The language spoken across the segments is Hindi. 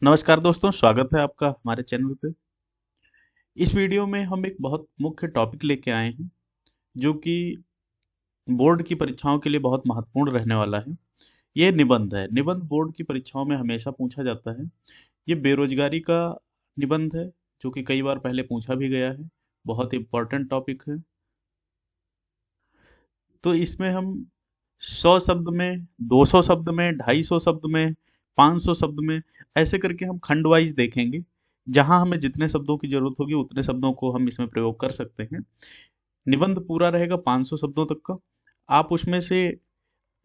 नमस्कार दोस्तों, स्वागत है आपका हमारे चैनल पे। इस वीडियो में हम एक बहुत मुख्य टॉपिक लेके आए हैं जो कि बोर्ड की परीक्षाओं के लिए बहुत महत्वपूर्ण रहने वाला है। ये निबंध है। निबंध बोर्ड की परीक्षाओं में हमेशा पूछा जाता है। ये बेरोजगारी का निबंध है जो कि कई बार पहले पूछा भी गया है। बहुत इम्पोर्टेंट टॉपिक है। तो इसमें हम 100 शब्द में, 200 शब्द में, 250 शब्द में, 500 शब्द में, ऐसे करके हम खंड वाइज देखेंगे। जहां हमें जितने शब्दों की जरूरत होगी उतने शब्दों को हम इसमें प्रयोग कर सकते हैं। निबंध पूरा रहेगा 500 शब्दों तक का। आप उसमें से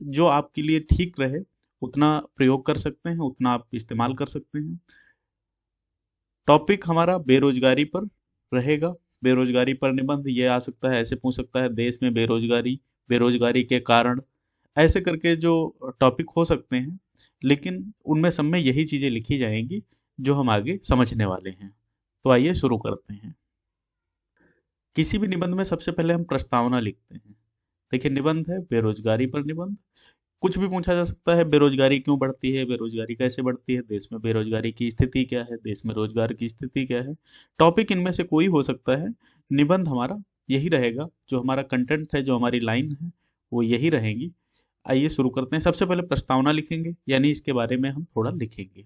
जो आपके लिए ठीक रहे उतना प्रयोग कर सकते हैं, उतना आप इस्तेमाल कर सकते हैं। टॉपिक हमारा बेरोजगारी पर रहेगा। बेरोजगारी पर निबंध ये आ सकता है, ऐसे पूछ सकता है, देश में बेरोजगारी, बेरोजगारी के कारण, ऐसे करके जो टॉपिक हो सकते हैं। लेकिन उनमें सब में यही चीजें लिखी जाएंगी जो हम आगे समझने वाले हैं। तो आइए शुरू करते हैं। किसी भी निबंध में सबसे पहले हम प्रस्तावना लिखते हैं। देखिए, निबंध है बेरोजगारी पर निबंध। कुछ भी पूछा जा सकता है, बेरोजगारी क्यों बढ़ती है, बेरोजगारी कैसे बढ़ती है, देश में बेरोजगारी की स्थिति क्या है, देश में रोजगार की स्थिति क्या है। टॉपिक इनमें से कोई हो सकता है। निबंध हमारा यही रहेगा, जो हमारा कंटेंट है, जो हमारी लाइन है, वो यही रहेगी। आइए शुरू करते हैं। सबसे पहले प्रस्तावना लिखेंगे, यानी इसके बारे में हम थोड़ा लिखेंगे।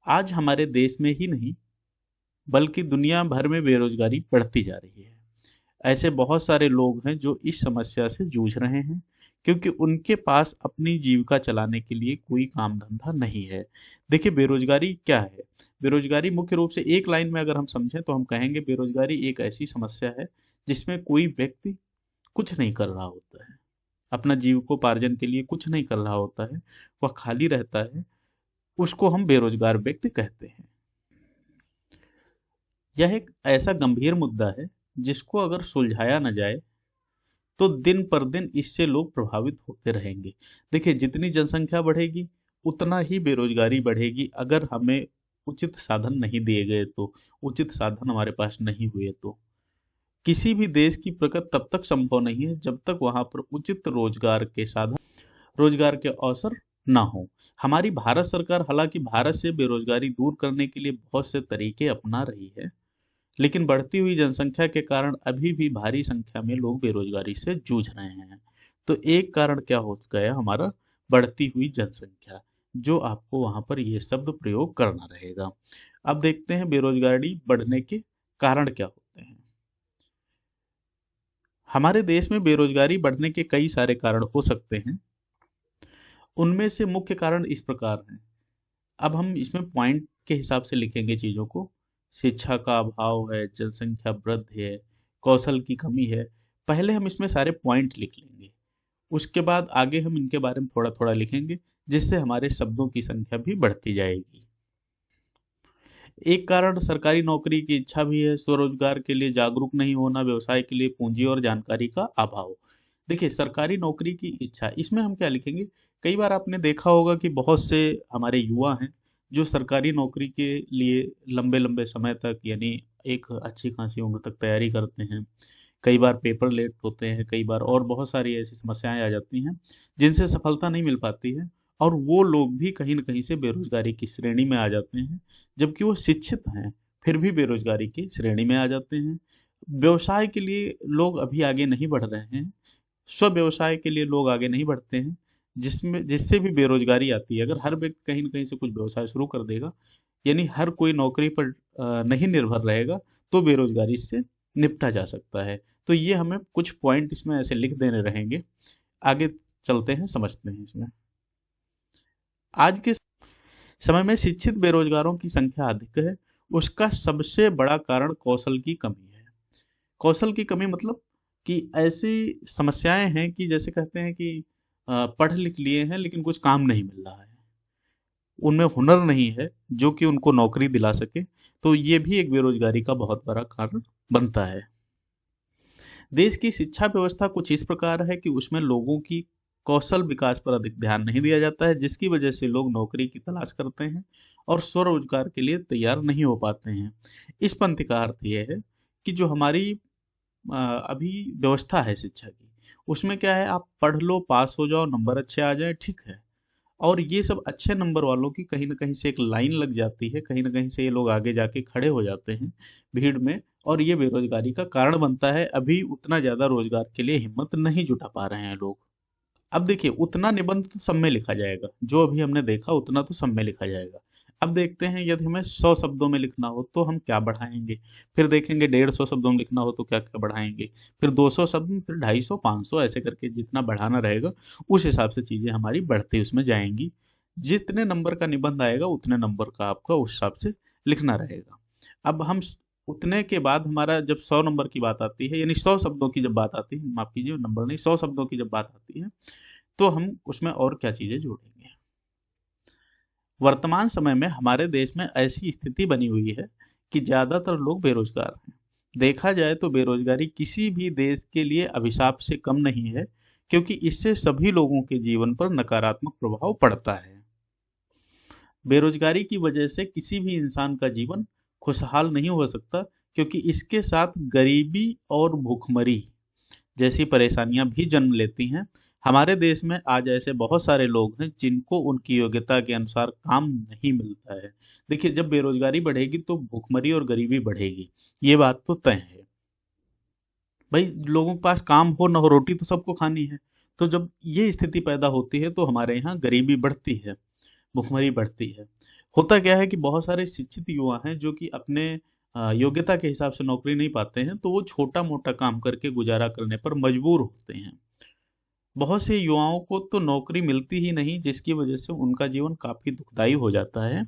आज हमारे देश में ही नहीं बल्कि दुनिया भर में बेरोजगारी बढ़ती जा रही है। ऐसे बहुत सारे लोग हैं जो इस समस्या से जूझ रहे हैं, क्योंकि उनके पास अपनी जीविका चलाने के लिए कोई काम धंधा नहीं है। देखिए, बेरोजगारी क्या है। बेरोजगारी मुख्य रूप से एक लाइन में अगर हम समझें तो हम कहेंगे बेरोजगारी एक ऐसी समस्या है जिसमें कोई व्यक्ति कुछ नहीं कर रहा होता है, अपना जीविकोपार्जन के लिए कुछ नहीं कर रहा होता है, वह खाली रहता है। उसको हम बेरोजगार व्यक्ति कहते हैं। यह एक ऐसा गंभीर मुद्दा है जिसको अगर सुलझाया न जाए तो दिन पर दिन इससे लोग प्रभावित होते रहेंगे। देखिए, जितनी जनसंख्या बढ़ेगी उतना ही बेरोजगारी बढ़ेगी, अगर हमें उचित साधन नहीं दिए गए तो, उचित साधन हमारे पास नहीं हुए तो। किसी भी देश की प्रगति तब तक संभव नहीं है जब तक वहां पर उचित रोजगार के साधन, रोजगार के अवसर ना हो। हमारी भारत सरकार हालांकि भारत से बेरोजगारी दूर करने के लिए बहुत से तरीके अपना रही है, लेकिन बढ़ती हुई जनसंख्या के कारण अभी भी भारी संख्या में लोग बेरोजगारी से जूझ रहे हैं। तो एक कारण क्या हो गया हमारा, बढ़ती हुई जनसंख्या, जो आपको वहां पर ये शब्द प्रयोग करना रहेगा। अब देखते हैं बेरोजगारी बढ़ने के कारण क्या होते हैं। हमारे देश में बेरोजगारी बढ़ने के कई सारे कारण हो सकते हैं। उनमें से मुख्य कारण इस प्रकार हैं। अब हम इसमें पॉइंट के हिसाब से लिखेंगे चीज़ों को। शिक्षा का अभाव है, जनसंख्या वृद्धि है, कौशल की कमी है। पहले हम इसमें सारे पॉइंट लिख लेंगे, उसके बाद आगे हम इनके बारे में थोड़ा थोड़ा लिखेंगे, जिससे हमारे शब्दों की संख्या भी बढ़ती जाएगी। एक कारण सरकारी नौकरी की इच्छा भी है, स्वरोजगार के लिए जागरूक नहीं होना, व्यवसाय के लिए पूंजी और जानकारी का अभाव। देखिए, सरकारी नौकरी की इच्छा, इसमें हम क्या लिखेंगे। कई बार आपने देखा होगा कि बहुत से हमारे युवा हैं जो सरकारी नौकरी के लिए लंबे लंबे समय तक, यानी एक अच्छी खासी उम्र तक तैयारी करते हैं। कई बार पेपर लेट होते हैं, कई बार और बहुत सारी ऐसी समस्याएं आ जाती हैं जिनसे सफलता नहीं मिल पाती है, और वो लोग भी कहीं न कहीं से बेरोजगारी की श्रेणी में आ जाते हैं। जबकि वो शिक्षित हैं, फिर भी बेरोजगारी की श्रेणी में आ जाते हैं। व्यवसाय के लिए लोग अभी आगे नहीं बढ़ रहे हैं, स्व व्यवसाय के लिए लोग आगे नहीं बढ़ते हैं, जिसमें जिससे भी बेरोजगारी आती है। अगर हर व्यक्ति कहीं न कहीं से कुछ व्यवसाय शुरू कर देगा, यानी हर कोई नौकरी पर नहीं निर्भर रहेगा, तो बेरोजगारी से निपटा जा सकता है। तो ये हमें कुछ पॉइंट इसमें ऐसे लिख देने रहेंगे। आगे चलते हैं, समझते हैं इसमें। आज के समय में शिक्षित बेरोजगारों की संख्या अधिक है। उसका सबसे बड़ा कारण कौशल की कमी है। कौशल की कमी मतलब कि ऐसी समस्याएं हैं कि जैसे कहते हैं कि पढ़ लिख लिए हैं लेकिन कुछ काम नहीं मिल रहा है, उनमें हुनर नहीं है जो कि उनको नौकरी दिला सके। तो ये भी एक बेरोजगारी का बहुत बड़ा कारण बनता है। देश की शिक्षा व्यवस्था कुछ इस प्रकार है कि उसमें लोगों की कौशल विकास पर अधिक ध्यान नहीं दिया जाता है, जिसकी वजह से लोग नौकरी की तलाश करते हैं और स्वरोजगार के लिए तैयार नहीं हो पाते हैं। इस पंक्ति का अर्थ यह है कि जो हमारी अभी व्यवस्था है शिक्षा की, उसमें क्या है, आप पढ़ लो, पास हो जाओ, नंबर अच्छे आ जाए, ठीक है, और ये सब अच्छे नंबर वालों की कहीं ना कहीं से एक लाइन लग जाती है, कहीं ना कहीं से ये लोग आगे जाके खड़े हो जाते हैं भीड़ में, और ये बेरोजगारी का कारण बनता है। अभी उतना ज़्यादा रोजगार के लिए हिम्मत नहीं जुटा पा रहे हैं लोग। अब देखिए, उतना निबंध तो सब में लिखा जाएगा, जो अभी हमने देखा उतना तो सब में लिखा जाएगा। अब देखते हैं, यदि हमें 100 शब्दों में लिखना हो तो हम क्या बढ़ाएंगे, फिर देखेंगे 150 शब्दों में लिखना हो तो क्या क्या बढ़ाएंगे, फिर 200 शब्द में, फिर 250, 500, ऐसे करके जितना बढ़ाना रहेगा उस हिसाब से चीज़ें हमारी बढ़ती उसमें जाएंगी। जितने नंबर का निबंध आएगा उतने नंबर का आपका उस हिसाब से लिखना रहेगा। अब हम उतने के बाद हमारा जब 100 नंबर की बात आती है, यानी 100 शब्दों की जब बात आती है, माफ कीजिए नंबर नहीं, 100 शब्दों की जब बात आती है, तो हम उसमें और क्या चीजें जोड़ेंगे। वर्तमान समय में हमारे देश में ऐसी स्थिति बनी हुई है कि ज्यादातर लोग बेरोजगार हैं। देखा जाए तो बेरोजगारी किसी भी देश के लिए अभिशाप से कम नहीं है, क्योंकि इससे सभी लोगों के जीवन पर नकारात्मक प्रभाव पड़ता है। बेरोजगारी की वजह से किसी भी इंसान का जीवन खुशहाल नहीं हो सकता, क्योंकि इसके साथ गरीबी और भूखमरी जैसी परेशानियां भी जन्म लेती हैं। हमारे देश में आज ऐसे बहुत सारे लोग हैं जिनको उनकी योग्यता के अनुसार काम नहीं मिलता है। देखिए, जब बेरोजगारी बढ़ेगी तो भूखमरी और गरीबी बढ़ेगी, ये बात तो तय है। भाई, लोगों के पास काम हो ना हो, रोटी तो सबको खानी है। तो जब ये स्थिति पैदा होती है तो हमारे यहाँ गरीबी बढ़ती है, भुखमरी बढ़ती है। होता क्या है कि बहुत सारे शिक्षित युवा हैं जो कि अपने योग्यता के हिसाब से नौकरी नहीं पाते हैं, तो वो छोटा मोटा काम करके गुजारा करने पर मजबूर होते हैं। बहुत से युवाओं को तो नौकरी मिलती ही नहीं, जिसकी वजह से उनका जीवन काफी दुखदायी हो जाता है।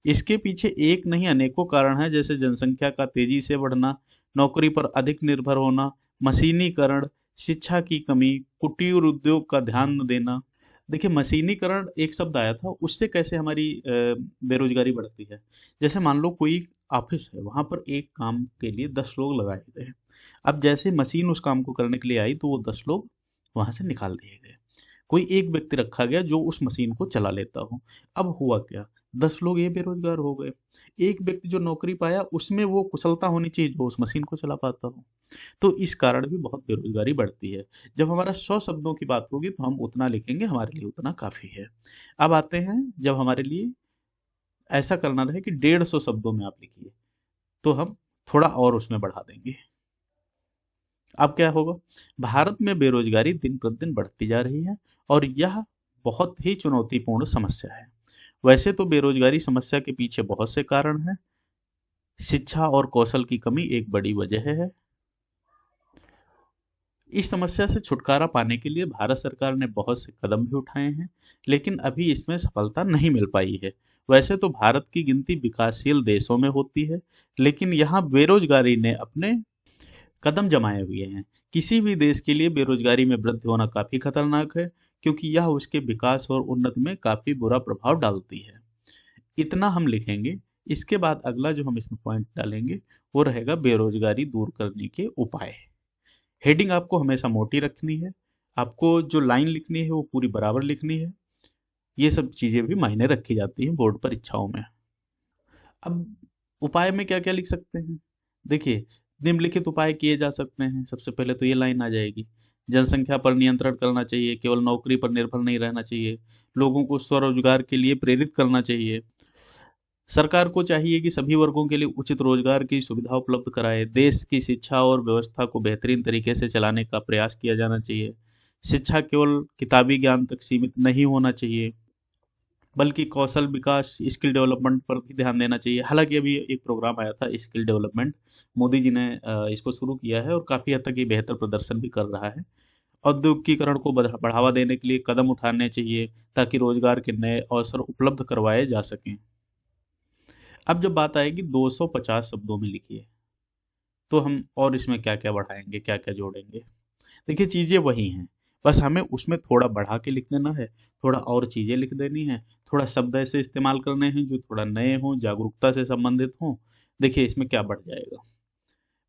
इसके पीछे एक नहीं अनेकों कारण हैं, जैसे जनसंख्या का तेजी से बढ़ना, नौकरी पर अधिक निर्भर होना, मशीनीकरण, शिक्षा की कमी, कुटीर उद्योग का ध्यान न देना। देखिए, मशीनीकरण एक शब्द आया था, उससे कैसे हमारी बेरोजगारी बढ़ती है। जैसे मान लो कोई ऑफिस है, वहां पर एक काम के लिए 10 लोग लगाए गए हैं। अब जैसे मशीन उस काम को करने के लिए आई तो वो 10 लोग वहां से निकाल दिए गए। कोई एक व्यक्ति रखा गया जो उस मशीन को चला लेता हो। अब हुआ क्या, 10 लोग ये बेरोजगार हो गए। एक व्यक्ति जो नौकरी पाया उसमें वो कुशलता होनी चाहिए जो उस मशीन को चला पाता हो। तो इस कारण भी बहुत बेरोजगारी बढ़ती है। जब हमारा 100 शब्दों की बात होगी तो हम उतना लिखेंगे, हमारे लिए उतना काफी है। अब आते हैं, जब हमारे लिए ऐसा करना रहे कि 150 शब्दों में आप लिखिए, तो हम थोड़ा और उसमें बढ़ा देंगे। अब क्या होगा, भारत में बेरोजगारी दिन प्रतिदिन बढ़ती जा रही है, और यह बहुत ही चुनौतीपूर्ण समस्या है। वैसे तो बेरोजगारी समस्या के पीछे बहुत से कारण हैं। शिक्षा और कौशल की कमी एक बड़ी वजह है। इस समस्या से छुटकारा पाने के लिए भारत सरकार ने बहुत से कदम भी उठाए हैं, लेकिन अभी इसमें सफलता नहीं मिल पाई है। वैसे तो भारत की गिनती विकासशील देशों में होती है, लेकिन यहाँ बेरोजगारी ने अपने कदम जमाए हुए हैं। किसी भी देश के लिए बेरोजगारी में वृद्धि होना काफी खतरनाक है, क्योंकि यह उसके विकास और उन्नति में काफी बुरा प्रभाव डालती है। इतना हम लिखेंगे। इसके बाद अगला जो हम इसमें पॉइंट डालेंगे वो रहेगा बेरोजगारी दूर करने के उपाय। हेडिंग आपको हमेशा मोटी रखनी है, आपको जो लाइन लिखनी है वो पूरी बराबर लिखनी है। ये सब चीजें भी मायने रखी जाती हैं बोर्ड परीक्षाओं में। अब उपाय में क्या क्या लिख सकते हैं, देखिए, निम्नलिखित उपाय किए जा सकते हैं। सबसे पहले तो ये लाइन आ जाएगी, जनसंख्या पर नियंत्रण करना चाहिए, केवल नौकरी पर निर्भर नहीं रहना चाहिए, लोगों को स्वरोजगार के लिए प्रेरित करना चाहिए। सरकार को चाहिए कि सभी वर्गों के लिए उचित रोजगार की सुविधा उपलब्ध कराए। देश की शिक्षा और व्यवस्था को बेहतरीन तरीके से चलाने का प्रयास किया जाना चाहिए। शिक्षा केवल किताबी ज्ञान तक सीमित नहीं होना चाहिए, बल्कि कौशल विकास, स्किल डेवलपमेंट पर भी ध्यान देना चाहिए। हालांकि अभी एक प्रोग्राम आया था स्किल डेवलपमेंट, मोदी जी ने इसको शुरू किया है और काफ़ी हद तक ये बेहतर प्रदर्शन भी कर रहा है। औद्योगिकीकरण को बढ़ावा देने के लिए कदम उठाने चाहिए, ताकि रोजगार के नए अवसर उपलब्ध करवाए जा सकें। अब जब बात आएगी 250 शब्दों में लिखिए, तो हम और इसमें क्या क्या बढ़ाएंगे, क्या क्या जोड़ेंगे। देखिए, चीज़ें वही हैं, बस हमें उसमें थोड़ा बढ़ा के लिख देना है, थोड़ा और चीज़ें लिख देनी है, थोड़ा शब्द ऐसे इस्तेमाल करने हैं जो थोड़ा नए हों, जागरूकता से संबंधित हों। देखिए, इसमें क्या बढ़ जाएगा।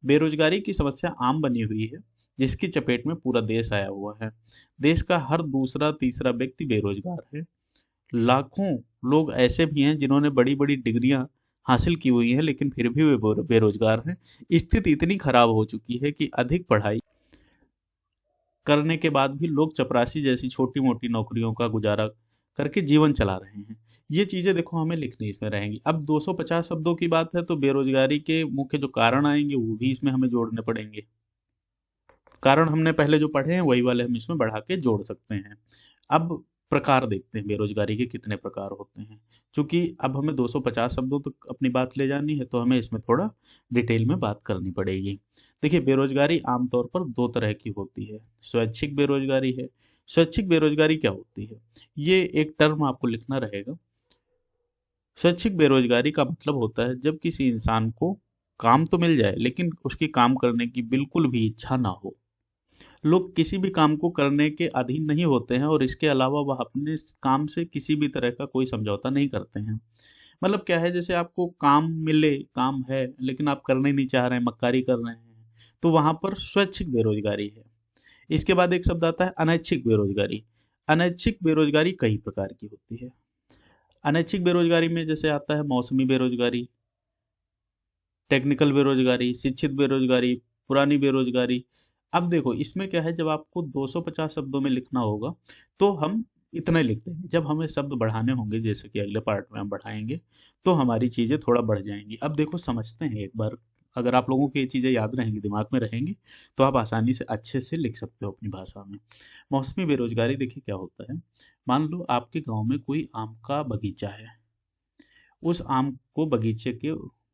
बेरोजगारी की समस्या आम बनी हुई है, जिसकी चपेट में पूरा देश आया हुआ है। देश का हर दूसरा तीसरा व्यक्ति बेरोजगार है। लाखों लोग ऐसे भी हैं जिन्होंने बड़ी बड़ी डिग्रियां हासिल की हुई हैं, लेकिन फिर भी वे बेरोजगार हैं। स्थिति इतनी खराब हो चुकी है कि अधिक पढ़ाई करने के बाद भी लोग चपरासी जैसी छोटी मोटी नौकरियों का गुजारा करके जीवन चला रहे हैं। ये चीज़ें देखो हमें लिखनी इसमें रहेंगी। अब 250 शब्दों की बात है तो बेरोजगारी के मुख्य जो कारण आएंगे वो भी इसमें हमें जोड़ने पड़ेंगे। कारण हमने पहले जो पढ़े हैं वही वाले हम इसमें बढ़ा के जोड़ सकते हैं। अब प्रकार देखते हैं बेरोजगारी के कितने प्रकार होते हैं। क्योंकि अब हमें 250 शब्दों तक अपनी बात ले जानी है तो हमें इसमें थोड़ा डिटेल में बात करनी पड़ेगी। देखिए बेरोजगारी आमतौर पर दो तरह की होती है। स्वैच्छिक बेरोजगारी है। स्वैच्छिक बेरोजगारी क्या होती है, ये एक टर्म आपको लिखना रहेगा। स्वैच्छिक बेरोजगारी का मतलब होता है जब किसी इंसान को काम तो मिल जाए लेकिन उसकी काम करने की बिल्कुल भी इच्छा ना हो। लोग किसी भी काम को करने के अधीन नहीं होते हैं और इसके अलावा वह अपने काम से किसी भी तरह का कोई समझौता नहीं करते हैं। मतलब क्या है, जैसे आपको काम मिले, काम है लेकिन आप करने नहीं चाह रहे हैं, मक्कारी कर रहे हैं, तो वहां पर स्वैच्छिक बेरोजगारी है। इसके बाद एक शब्द आता है अनैच्छिक बेरोजगारी। अनैच्छिक बेरोजगारी कई प्रकार की होती है। अनैच्छिक बेरोजगारी में जैसे आता है मौसमी बेरोजगारी, टेक्निकल बेरोजगारी, शिक्षित बेरोजगारी, पुरानी बेरोजगारी। अब देखो इसमें क्या है, जब आपको 250 शब्दों में लिखना होगा तो हम इतना ही लिखते हैं। जब हमें शब्द बढ़ाने होंगे जैसे कि अगले पार्ट में हम बढ़ाएंगे तो हमारी चीज़ें थोड़ा बढ़ जाएंगी। अब देखो समझते हैं एक बार, अगर आप लोगों को ये चीज़ें याद रहेंगी, दिमाग में रहेंगी, तो आप आसानी से अच्छे से लिख सकते हो अपनी भाषा में। मौसमी बेरोजगारी देखिए क्या होता है। मान लो आपके गांव में कोई आम का बगीचा है। उस आम को बगीचे के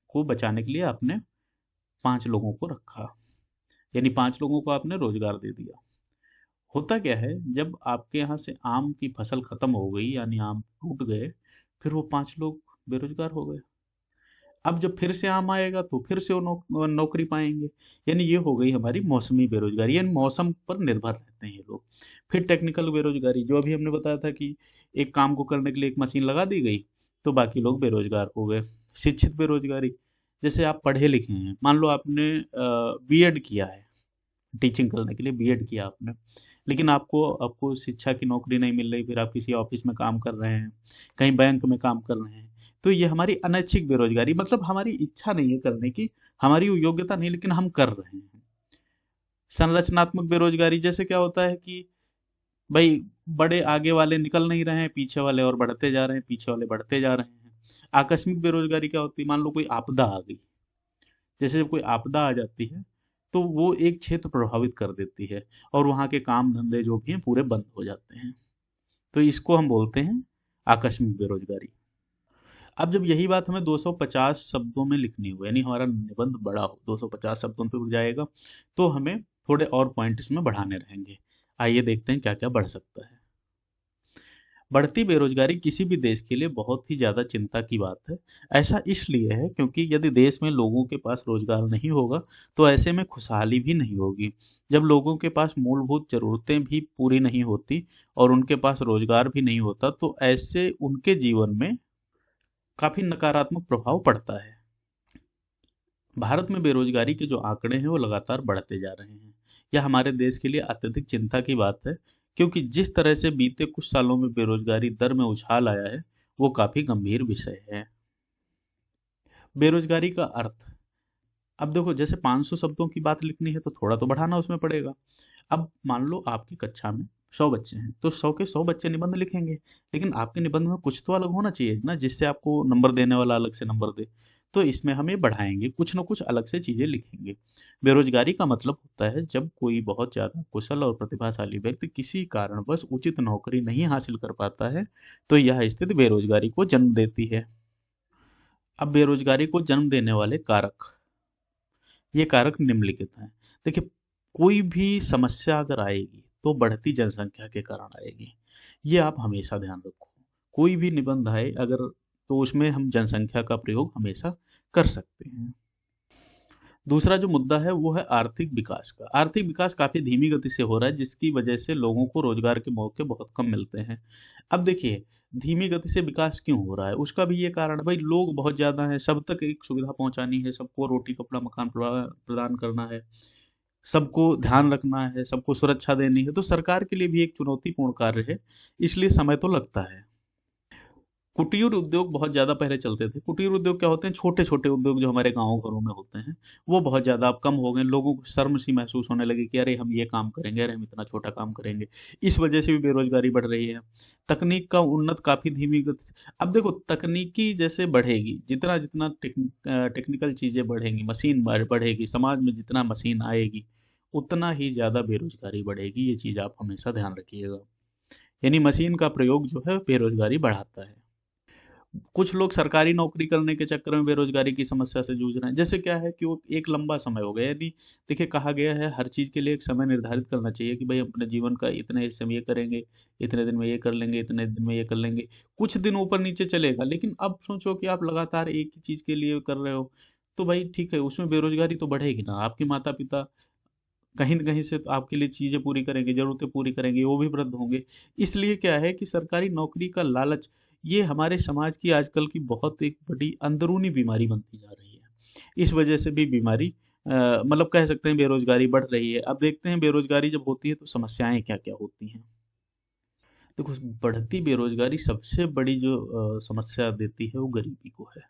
को बचाने के लिए आपने 5 लोगों को रखा, यानी 5 लोगों को आपने रोजगार दे दिया। होता क्या है, जब आपके यहाँ से आम की फसल खत्म हो गई यानी आम टूट गए, फिर वो 5 लोग बेरोजगार हो गए। अब जब फिर से आम आएगा तो फिर से वो नौकरी पाएंगे। यानी ये हो गई हमारी मौसमी बेरोजगारी, यानी मौसम पर निर्भर रहते हैं ये लोग। फिर टेक्निकल बेरोजगारी, जो अभी हमने बताया था कि एक काम को करने के लिए एक मशीन लगा दी गई तो बाकी लोग बेरोजगार हो गए। शिक्षित बेरोजगारी, जैसे आप पढ़े लिखे हैं, मान लो आपने बीएड किया है, टीचिंग करने के लिए बीएड किया आपने, लेकिन आपको आपको शिक्षा की नौकरी नहीं मिल रही, फिर आप किसी ऑफिस में काम कर रहे हैं, कहीं बैंक में काम कर रहे हैं, तो ये हमारी अनैच्छिक बेरोजगारी, मतलब हमारी इच्छा नहीं है करने की, हमारी योग्यता नहीं लेकिन हम कर रहे हैं। संरचनात्मक बेरोजगारी जैसे क्या होता है कि भाई बड़े आगे वाले निकल नहीं रहे हैं, पीछे वाले और बढ़ते जा रहे हैं, पीछे वाले बढ़ते जा रहे हैं। आकस्मिक बेरोजगारी क्या होती है, मान लो कोई आपदा आ गई, जैसे जब कोई आपदा आ जाती है तो वो एक क्षेत्र प्रभावित कर देती है और वहाँ के काम धंधे जो भी हैं पूरे बंद हो जाते हैं, तो इसको हम बोलते हैं आकस्मिक बेरोजगारी। अब जब यही बात हमें 250 शब्दों में लिखनी हो, यानी हमारा निबंध बड़ा हो, 250 शब्दों तक जाएगा, तो हमें थोड़े और पॉइंट इसमें बढ़ाने रहेंगे। आइए देखते हैं क्या क्या बढ़ सकता है। बढ़ती बेरोजगारी किसी भी देश के लिए बहुत ही ज़्यादा चिंता की बात है। ऐसा इसलिए है क्योंकि यदि देश में लोगों के पास रोजगार नहीं होगा तो ऐसे में खुशहाली भी नहीं होगी। जब लोगों के पास मूलभूत ज़रूरतें भी पूरी नहीं होती और उनके पास रोजगार भी नहीं होता तो ऐसे उनके जीवन में काफ़ी नकारात्मक प्रभाव पड़ता है। भारत में बेरोजगारी के जो आंकड़े हैं वो लगातार बढ़ते जा रहे हैं। यह हमारे देश के लिए अत्यधिक चिंता की बात है क्योंकि जिस तरह से बीते कुछ सालों में बेरोजगारी दर में उछाल आया है वो काफी गंभीर विषय है। बेरोजगारी का अर्थ, अब देखो जैसे 500 शब्दों की बात लिखनी है तो थोड़ा तो बढ़ाना उसमें पड़ेगा। अब मान लो आपकी कक्षा में 100 बच्चे हैं तो 100 के 100 बच्चे निबंध लिखेंगे, लेकिन आपके निबंध में कुछ तो अलग होना चाहिए ना, जिससे आपको नंबर देने वाला अलग से नंबर दे। तो इसमें हम ये बढ़ाएंगे, कुछ ना कुछ अलग से चीजें लिखेंगे। बेरोजगारी का मतलब होता है जब कोई बहुत ज्यादा कुशल और प्रतिभाशाली व्यक्ति किसी कारणवश उचित नौकरी नहीं हासिल कर पाता है, तो यह स्थिति बेरोजगारी को जन्म देती है। अब बेरोजगारी को जन्म देने वाले कारक, ये कारक निम्नलिखित हैं। देखिए कोई भी समस्या अगर आएगी तो बढ़ती जनसंख्या के कारण आएगी, ये आप हमेशा ध्यान रखो। कोई भी निबंध आए अगर तो उसमें हम जनसंख्या का प्रयोग हमेशा कर सकते हैं। दूसरा जो मुद्दा है वो है आर्थिक विकास का। आर्थिक विकास काफी धीमी गति से हो रहा है जिसकी वजह से लोगों को रोजगार के मौके बहुत कम मिलते हैं। अब देखिए धीमी गति से विकास क्यों हो रहा है, उसका भी ये कारण है, भाई लोग बहुत ज्यादा हैं, सब तक एक सुविधा पहुंचानी है, सबको रोटी कपड़ा मकान प्रदान करना है, सबको ध्यान रखना है, सबको सुरक्षा देनी है, तो सरकार के लिए भी एक चुनौतीपूर्ण कार्य है, इसलिए समय तो लगता है। कुटीर उद्योग बहुत ज़्यादा पहले चलते थे। कुटीर उद्योग क्या होते हैं? छोटे छोटे उद्योग जो हमारे गाँव घरों में होते हैं, वो बहुत ज़्यादा अब कम हो गए। लोगों को शर्म सी महसूस होने लगी कि अरे हम ये काम करेंगे, अरे हम इतना छोटा काम करेंगे। इस वजह से भी बेरोजगारी बढ़ रही है। तकनीक का उन्नत काफ़ी धीमी गति। अब देखो, तकनीकी जैसे बढ़ेगी, जितना जितना टेक्निकल चीज़ें बढ़ेंगी, मशीन बढ़ेगी, समाज में जितना मशीन आएगी, उतना ही ज़्यादा बेरोजगारी बढ़ेगी। ये चीज़ आप हमेशा ध्यान रखिएगा। यानी मशीन का प्रयोग जो है बेरोजगारी बढ़ाता है। कुछ लोग सरकारी नौकरी करने के चक्कर में बेरोजगारी की समस्या से जूझ रहे हैं। जैसे क्या है कि वो एक लंबा समय हो गया, यदि देखिए कहा गया है हर चीज़ के लिए एक समय निर्धारित करना चाहिए कि भाई अपने जीवन का इतने हिस्से में ये करेंगे, इतने दिन में ये कर लेंगे, इतने दिन में ये कर लेंगे। कुछ दिन ऊपर नीचे चलेगा, लेकिन अब सोचो कि आप लगातार एक ही चीज़ के लिए कर रहे हो, तो भाई ठीक है, उसमें बेरोजगारी तो बढ़ेगी ना। आपके माता पिता कहीं न कहीं से तो आपके लिए चीज़ें पूरी करेंगे, ज़रूरतें पूरी करेंगे, वो भी वृद्ध होंगे। इसलिए क्या है कि सरकारी नौकरी का लालच, ये हमारे समाज की आजकल की बहुत एक बड़ी अंदरूनी बीमारी बनती जा रही है। इस वजह से भी बीमारी मतलब कह सकते हैं बेरोज़गारी बढ़ रही है। अब देखते हैं बेरोज़गारी जब होती है तो समस्याएँ क्या-क्या होती हैं। देखो, बढ़ती बेरोज़गारी सबसे बड़ी जो समस्या देती है वो गरीबी को है।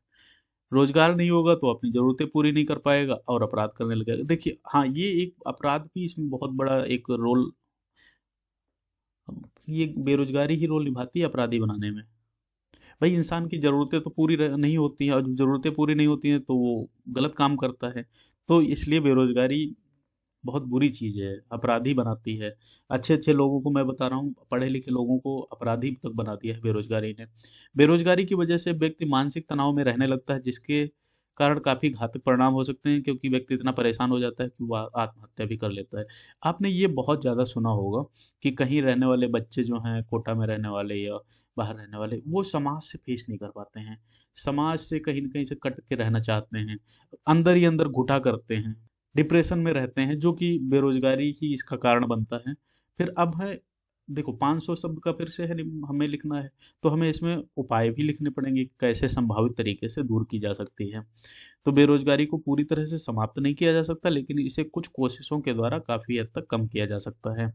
रोज़गार नहीं होगा तो अपनी ज़रूरतें पूरी नहीं कर पाएगा और अपराध करने लगेगा। देखिए हाँ, ये एक अपराध भी इसमें बहुत बड़ा एक रोल, ये बेरोज़गारी ही रोल निभाती है अपराधी बनाने में। भाई इंसान की ज़रूरतें तो पूरी नहीं होती हैं, और जब ज़रूरतें पूरी नहीं होती हैं तो वो गलत काम करता है। तो इसलिए बेरोज़गारी बहुत बुरी चीज़ है, अपराधी बनाती है। अच्छे-अच्छे लोगों को मैं बता रहा हूँ, पढ़े-लिखे लोगों को अपराधी तक बना दिया है बेरोज़गारी ने। बेरोज़गारी की वजह से व्यक्ति मानसिक तनाव में रहने लगता है, जिसके कारण काफ़ी घातक परिणाम हो सकते हैं, क्योंकि व्यक्ति इतना परेशान हो जाता है कि वो आत्महत्या भी कर लेता है। आपने ये बहुत ज़्यादा सुना होगा कि कहीं रहने वाले बच्चे जो हैं, कोटा में रहने वाले या बाहर रहने वाले, वो समाज से फेस नहीं कर पाते हैं। समाज से कहीं न कहीं से कट के रहना चाहते हैं। अंदर ही अंदर घुटा करते हैं। डिप्रेशन में रहते हैं, जो कि बेरोज़गारी ही इसका कारण बनता है। फिर अब है, देखो 500 शब्द का फिर से है हमें लिखना है, तो हमें इसमें उपाय भी लिखने पड़ेंगे, कैसे संभावित तरीके से दूर की जा सकती है। तो बेरोज़गारी को पूरी तरह से समाप्त नहीं किया जा सकता, लेकिन इसे कुछ कोशिशों के द्वारा काफ़ी हद तक कम किया जा सकता है।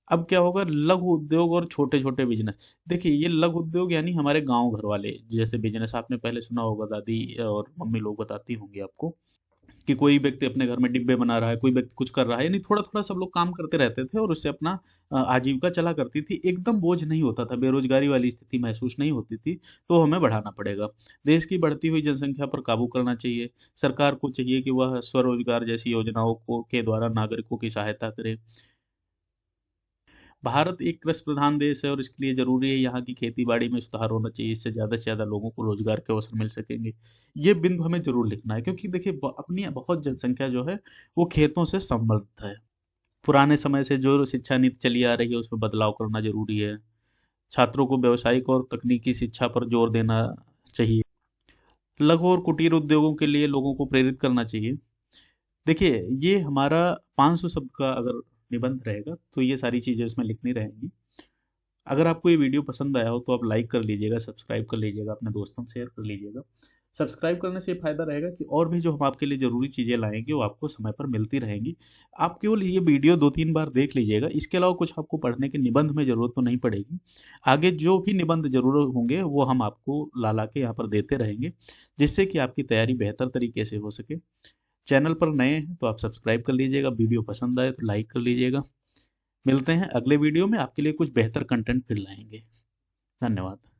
अब क्या होगा, लघु उद्योग और छोटे-छोटे बिज़नेस। देखिए ये लघु उद्योग यानी हमारे गाँव घर वाले, जैसे बिज़नेस आपने पहले सुना होगा, दादी और मम्मी लोग बताती होंगी आपको। कि कोई व्यक्ति अपने घर में डिब्बे बना रहा है, कोई व्यक्ति कुछ कर रहा है, यानी थोड़ा-थोड़ा सब लोग काम करते रहते थे और उससे अपना आजीविका चला करती थी। एकदम बोझ नहीं होता था, बेरोज़गारी वाली स्थिति महसूस नहीं होती थी, तो हमें बढ़ाना पड़ेगा। देश की बढ़ती हुई जनसंख्या पर काबू करना चाहिए। सरकार को चाहिए कि वह स्वरोज़गार जैसी योजनाओं को के द्वारा नागरिकों की सहायता करे। भारत एक कृषि प्रधान देश है और इसके लिए ज़रूरी है यहाँ की खेती-बाड़ी में सुधार होना चाहिए, इससे ज़्यादा से ज़्यादा लोगों को रोज़गार के अवसर मिल सकेंगे। ये बिंदु हमें ज़रूर लिखना है, क्योंकि देखिए अपनी बहुत जनसंख्या जो है वो खेतों से समृद्ध है। पुराने समय से जो शिक्षा नीति चली आ रही है उसमें बदलाव करना ज़रूरी है। छात्रों को व्यावसायिक और तकनीकी शिक्षा पर जोर देना चाहिए। लघु और कुटीर उद्योगों के लिए लोगों को प्रेरित करना चाहिए। देखिए ये हमारा 500 शब्द का अगर निबंध रहेगा तो ये सारी चीज़ें इसमें लिखनी रहेंगी। अगर आपको ये वीडियो पसंद आया हो तो आप लाइक कर लीजिएगा, सब्सक्राइब कर लीजिएगा, अपने दोस्तों में शेयर कर लीजिएगा। सब्सक्राइब करने से ये फ़ायदा रहेगा कि और भी जो हम आपके लिए ज़रूरी चीज़ें लाएँगे वो आपको समय पर मिलती रहेंगी। आप केवल ये वीडियो 2-3 बार देख लीजिएगा, इसके अलावा कुछ आपको पढ़ने के निबंध में ज़रूरत तो नहीं पड़ेगी। आगे जो भी निबंध ज़रूर होंगे वो हम आपको ला के यहाँ पर देते रहेंगे, जिससे कि आपकी तैयारी बेहतर तरीके से हो सके। चैनल पर नए हैं तो आप सब्सक्राइब कर लीजिएगा, वीडियो पसंद आए तो लाइक कर लीजिएगा। मिलते हैं अगले वीडियो में, आपके लिए कुछ बेहतर कंटेंट फिर लाएंगे। धन्यवाद।